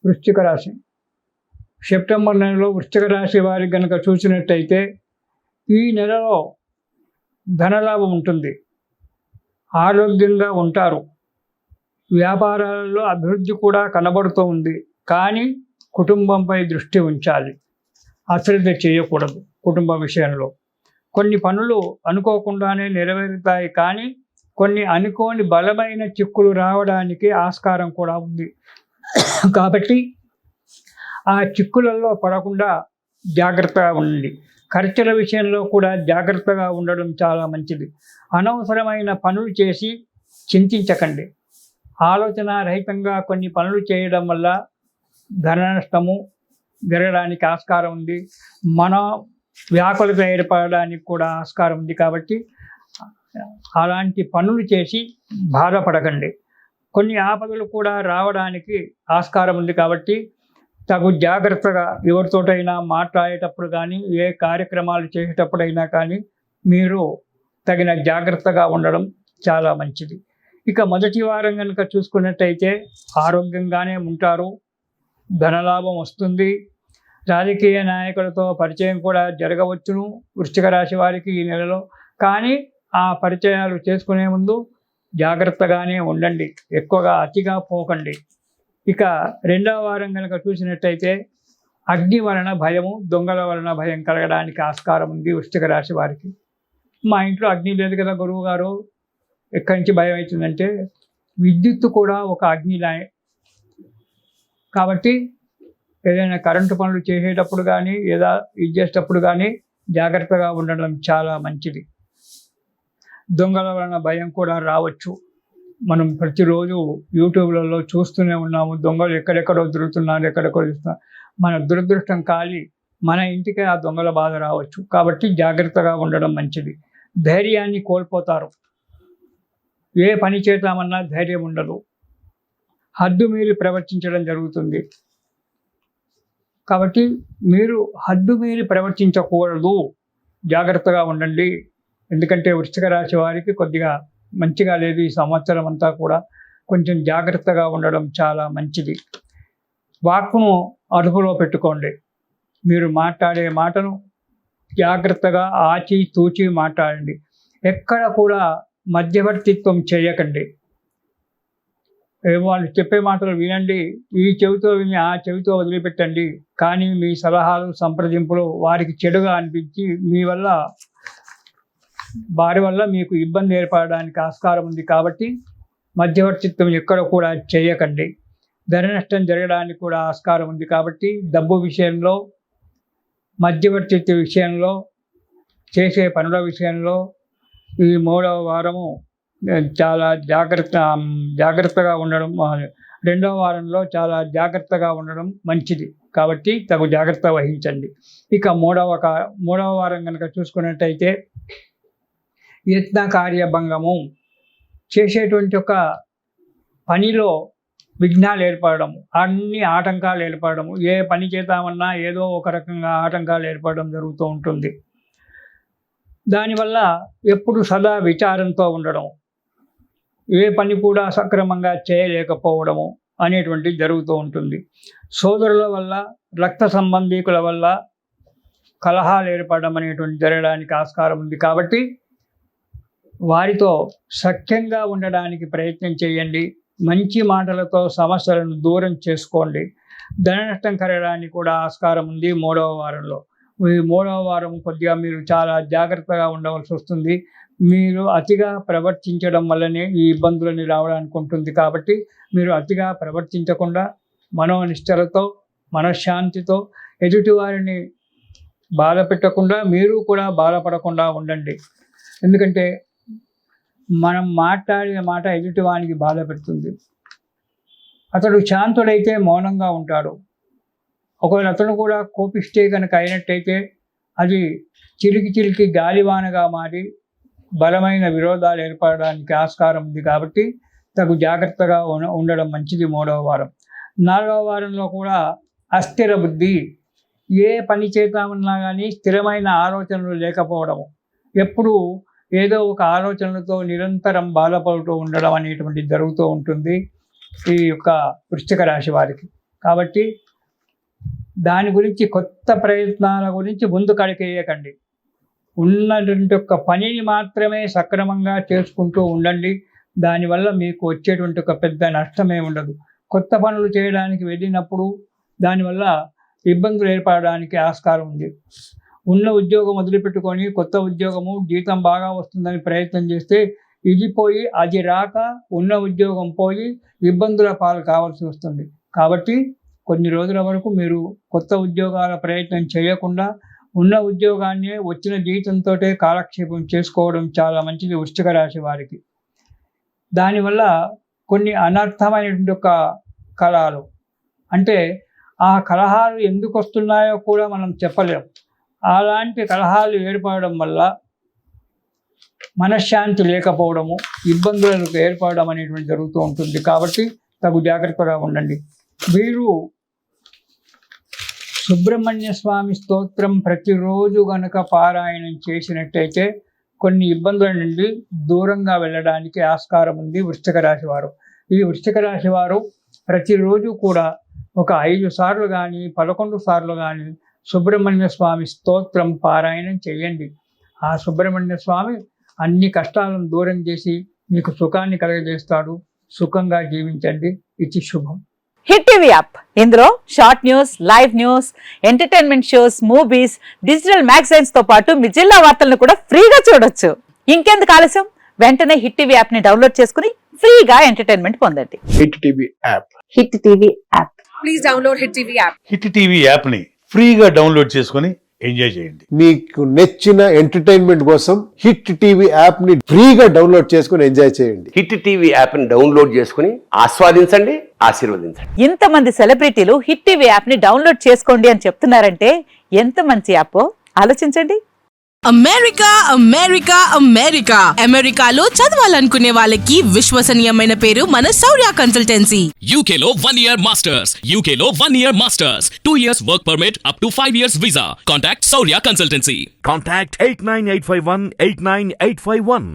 వృశ్చిక రాశి. సెప్టెంబర్ నెలలో వృశ్చిక రాశి వారికి కనుక చూసినట్టయితే ఈ నెలలో ధనలాభం ఉంటుంది, ఆరోగ్యంగా ఉంటారు, వ్యాపారాలలో అభివృద్ధి కూడా కనబడుతూ ఉంది. కానీ కుటుంబంపై దృష్టి ఉంచాలి, అశ్రద్ధ చేయకూడదు. కుటుంబ విషయంలో కొన్ని పనులు అనుకోకుండానే నెరవేరుతాయి, కానీ కొన్ని అనుకోని బలమైన చిక్కులు రావడానికి ఆస్కారం కూడా ఉంది. కాబట్టి ఆ చిక్కులలో పడకుండా జాగ్రత్తగా ఉండండి. ఖర్చుల విషయంలో కూడా జాగ్రత్తగా ఉండడం చాలా మంచిది. అనవసరమైన పనులు చేసి చింతించకండి. ఆలోచన రహితంగా కొన్ని పనులు చేయడం వల్ల ధన నష్టము జరగడానికి ఆస్కారం ఉంది. మన వ్యాకులత ఏర్పడడానికి కూడా ఆస్కారం ఉంది. కాబట్టి అలాంటి పనులు చేసి బాధపడకండి. కొన్ని ఆపదలు కూడా రావడానికి ఆస్కారం ఉంది. కాబట్టి తగు జాగ్రత్తగా ఎవరితోటైనా మాట్లాడేటప్పుడు కానీ, ఏ కార్యక్రమాలు చేసేటప్పుడైనా కానీ మీరు తగిన జాగ్రత్తగా ఉండడం చాలా మంచిది. ఇక మొదటి వారం కనుక చూసుకున్నట్టయితే ఆరోగ్యంగానే ఉంటారు, ధనలాభం వస్తుంది, రాజకీయ నాయకులతో పరిచయం కూడా జరగవచ్చును వృశ్చిక రాశి వారికి ఈ నెలలో. కానీ ఆ పరిచయాలు చేసుకునే ముందు జాగ్రత్తగానే ఉండండి, ఎక్కువగా అతిగా పోకండి. ఇక రెండవ వారం కనుక చూసినట్టయితే అగ్ని వలన భయము, దొంగల వలన భయం కలగడానికి ఆస్కారం ఉంది వృశ్చిక రాశి వారికి. మా ఇంట్లో అగ్ని లేదు కదా గురువు గారు, ఎక్కడి నుంచి భయం అవుతుందంటే విద్యుత్తు కూడా ఒక అగ్నిలాయే. కాబట్టి ఏదైనా కరెంటు పనులు చేసేటప్పుడు కానీ, ఏదా ఇది చేసేటప్పుడు కానీ జాగ్రత్తగా ఉండడం చాలా మంచిది. దొంగల వలన భయం కూడా రావచ్చు. మనం ప్రతిరోజు యూట్యూబ్లలో చూస్తూనే ఉన్నాము, దొంగలు ఎక్కడెక్కడో తిరుగుతున్నారు, ఎక్కడెక్కడో చూస్తున్నారు. మన దురదృష్టం కాలి మన ఇంటికే ఆ దొంగల బాధ రావచ్చు. కాబట్టి జాగ్రత్తగా ఉండడం మంచిది. ధైర్యాన్ని కోల్పోతారు, ఏ పని చేద్దామన్నా ధైర్యం ఉండదు, హద్దు మీరి ప్రవర్తించడం జరుగుతుంది. కాబట్టి మీరు హద్దు మీరి ప్రవర్తించకూడదు, జాగ్రత్తగా ఉండండి. ఎందుకంటే వృశ్చిక రాశి వారికి కొద్దిగా మంచిగా లేదు ఈ సంవత్సరం అంతా కూడా. కొంచెం జాగ్రత్తగా ఉండడం చాలా మంచిది. వాక్కును అదుపులో పెట్టుకోండి. మీరు మాట్లాడే మాటను జాగ్రత్తగా ఆచి తూచి మాట్లాడండి. ఎక్కడ కూడా మధ్యవర్తిత్వం చేయకండి. వాళ్ళు చెప్పే మాటలు వినండి, ఈ చెవితో విని ఆ చెవితో వదిలిపెట్టండి. కానీ మీ సలహాలు సంప్రదింపులు వారికి చెడుగా అనిపించి వారి వల్ల మీకు ఇబ్బంది ఏర్పడడానికి ఆస్కారం ఉంది. కాబట్టి మధ్యవర్తిత్వం ఎక్కడ కూడా చేయకండి. ధన నష్టం జరగడానికి కూడా ఆస్కారం ఉంది. కాబట్టి డబ్బు విషయంలో, మధ్యవర్తిత్వ విషయంలో, చేసే పనుల విషయంలో ఈ మూడవ వారము చాలా జాగ్రత్తగా ఉండడం, రెండవ వారంలో చాలా జాగ్రత్తగా ఉండడం మంచిది. కాబట్టి తగు జాగ్రత్త వహించండి. ఇక మూడవ వారం కనుక చూసుకున్నట్టయితే యత్న కార్యభంగము, చేసేటువంటి ఒక పనిలో విఘ్నాలు ఏర్పడము, అన్ని ఆటంకాలు ఏర్పడము, ఏ పని చేద్దామన్నా ఏదో ఒక రకంగా ఆటంకాలు ఏర్పడడం జరుగుతూ ఉంటుంది. దానివల్ల ఎప్పుడు సదా విచారంతో ఉండడం, ఏ పని కూడా సక్రమంగా చేయలేకపోవడము అనేటువంటిది జరుగుతూ ఉంటుంది. సోదరుల వల్ల, రక్త సంబంధీకుల వల్ల కలహాలు ఏర్పడడం అనేటువంటి జరగడానికి ఆస్కారం ఉంది. కాబట్టి వారితో సఖ్యంగా ఉండడానికి ప్రయత్నం చేయండి. మంచి మాటలతో సమస్యలను దూరం చేసుకోండి. ధన నష్టం కలగడానికి కూడా ఆస్కారం ఉంది మూడవ వారంలో. ఈ మూడవ వారం కొద్దిగా మీరు చాలా జాగ్రత్తగా ఉండవలసి వస్తుంది. మీరు అతిగా ప్రవర్తించడం వల్లనే ఈ ఇబ్బందులని రావడానికి ఉంటుంది. కాబట్టి మీరు అతిగా ప్రవర్తించకుండా మనోనిష్టలతో, మనశ్శాంతితో, ఎదుటివారిని బాధ పెట్టకుండా మీరు కూడా బాధపడకుండా ఉండండి. ఎందుకంటే మనం మాట్లాడిన మాట ఎదుటివానికి బాధ పెడుతుంది. అతడు శాంతుడైతే మౌనంగా ఉంటాడు. ఒకవేళ అతను కూడా కోపిష్టే కనుక అయినట్టయితే అది చిలికి గాలివానగా మారి బలమైన విరోధాలు ఏర్పడడానికి ఆస్కారం ఉంది. కాబట్టి తగు జాగ్రత్తగా ఉండడం మంచిది మూడవ వారం. నాలుగవ వారంలో కూడా అస్థిర బుద్ధి, ఏ పని చేద్దామన్నా కానీ స్థిరమైన ఆలోచనలు లేకపోవడము, ఎప్పుడు ఏదో ఒక ఆలోచనలతో నిరంతరం బాధపడుతూ ఉండడం అనేటువంటిది జరుగుతూ ఉంటుంది ఈ యొక్క వృశ్చిక రాశి వారికి. కాబట్టి దాని గురించి కొత్త ప్రయత్నాల గురించి ముందు కడికేయకండి. ఉన్నటువంటి ఒక పనిని మాత్రమే సక్రమంగా చేసుకుంటూ ఉండండి. దానివల్ల మీకు వచ్చేటువంటి ఒక పెద్ద నష్టమే ఉండదు. కొత్త పనులు చేయడానికి వెళ్ళినప్పుడు దానివల్ల ఇబ్బందులు ఏర్పడడానికి ఆస్కారం ఉంది. ఉన్న ఉద్యోగం వదిలిపెట్టుకొని కొత్త ఉద్యోగము జీతం బాగా వస్తుందని ప్రయత్నం చేస్తే ఇది పోయి అది రాక ఉన్న ఉద్యోగం పోయి ఇబ్బందుల పాలు కావాల్సి వస్తుంది. కాబట్టి కొన్ని రోజుల వరకు మీరు కొత్త ఉద్యోగాల ప్రయత్నం చేయకుండా ఉన్న ఉద్యోగాన్ని వచ్చిన జీతంతో కాలక్షేపం చేసుకోవడం చాలా మంచిది వృశ్చిక రాశి వారికి. దానివల్ల కొన్ని అనర్థమైనటువంటి ఒక కలహాలు, అంటే ఆ కలహాలు ఎందుకు వస్తున్నాయో కూడా మనం చెప్పలేం. అలాంటి కలహాలు ఏర్పడడం వల్ల మనశ్శాంతి లేకపోవడము, ఇబ్బందులకు ఏర్పడడం అనేటువంటి జరుగుతూ ఉంటుంది. కాబట్టి తగు జాగ్రత్తగా ఉండండి. వీరు సుబ్రహ్మణ్య స్వామి స్తోత్రం ప్రతిరోజు గనక పారాయణం చేసినట్టయితే కొన్ని ఇబ్బందుల నుండి దూరంగా వెళ్ళడానికి ఆస్కారం ఉంది వృశ్చిక రాశి వారు. ఈ వృశ్చిక రాశి వారు ప్రతిరోజు కూడా ఒక 5 సార్లు కానీ 11 సార్లు కానీ సుబ్రహ్మణ్య స్వామి స్తోత్రం పారాయణం చేయండి. ఆ సుబ్రహ్మణ్య స్వామి అన్ని కష్టాలను దూరం చేసి మీకు సుఖాన్ని కలగజేస్తాడు. సుఖంగా జీవించండి. ఇది శుభం. హిట్ టీవీ యాప్, ఇందులో short news, live news, entertainment shows, movies, digital magazines తో పాటు మీ జిల్లా వార్తలను కూడా ఫ్రీగా చూడొచ్చు. ఇంకెందుకు ఆలస్యం, వెంటనే హిట్ టీవీ యాప్ ని డౌన్లోడ్ చేసుకుని ఫ్రీగా ఎంటర్టైన్మెంట్ పొందండి. Hit TV app. Hit TV app. Please download hit TV app. Hit TV app ని ఫ్రీగా డౌన్లోడ్ చేసుకుని ఎంజాయ్ చేయండి. మీకు నచ్చిన ఎంటర్టైన్మెంట్ కోసం హిట్ టీవీ యాప్ ని ఫ్రీగా డౌన్లోడ్ చేసుకుని ఎంజాయ్ చేయండి. హిట్ టీవీ యాప్ ని డౌన్లోడ్ చేసుకుని ఆస్వాదించండి, ఆశీర్వదించండి. ఇంతమంది సెలబ్రిటీలు హిట్ టీవీ యాప్ ని డౌన్లోడ్ చేసుకోండి అని చెప్తున్నారంటే ఎంత మంచి యాప్ ఆలోచించండి. అమెరికా అమెరికా అమెరికా అమెరికాలో చదవాలనుకునే వాళ్ళకి విశ్వసనీయమైన పేరు మన శౌర్య కన్సల్టెన్సీ. UK లో 1 year masters. UK లో 1 year masters. 2 years work permit up to 5 years visa. Contact Saurya Consultancy. Contact 89851 89851.